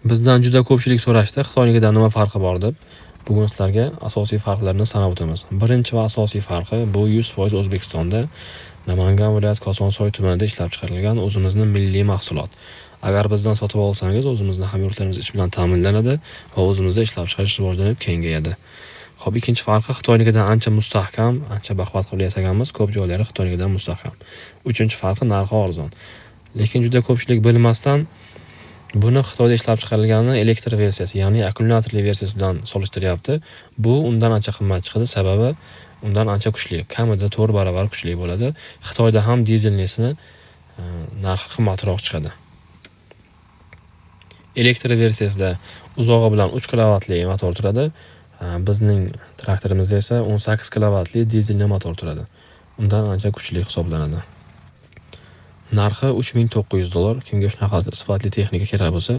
Bizdan juda ko'pchilik so'rashdi, Xitoynikidan nima farqi bor deb. Bugun sizlarga asosiy farqlarini sanab o'tamiz. Birinchi va asosiy farqi bu 100% O'zbekistonda Namangan viloyat Kosonsoy tumanida ishlab chiqarilgan o'zimizning milliy mahsulot. Agar bizdan sotib olsangiz, o'zimizning hamyurtlarimiz ish bilan ta'minlanadi va o'zimizda ishlab chiqarish rivojlanib kengayadi. Xo'p, ikkinchi farqi Xitoynikidan ancha mustahkam, ancha baquvvat qilib yasaganmiz, ko'p joylari Xitoynikidan mustahkam. Uchinchi farqi narxi arzon. Lekin juda ko'pchilik bilmasdan buni Xitoyda ishlab chiqarilgan elektr versiyasi, ya'ni akkumulyatorli versiyasi bilan solishtiryapti. Bu undan ancha qimmat chiqadi, sababi undan ancha kuchli, kamida 4 barobar kuchli bo'ladi. Xitoyda ham dizelnisini narxi qimmatroq chiqadi. Elektr versiyasida uzog'i bilan 3 kilovatli motor turadi. Bizning traktorimizda esa 18 kilovatli dizelli motor turadi. Undan ancha kuchli hisoblanadi. Narxi $3900. Kimga shunaqa sifatli texnika kerak bo'lsa,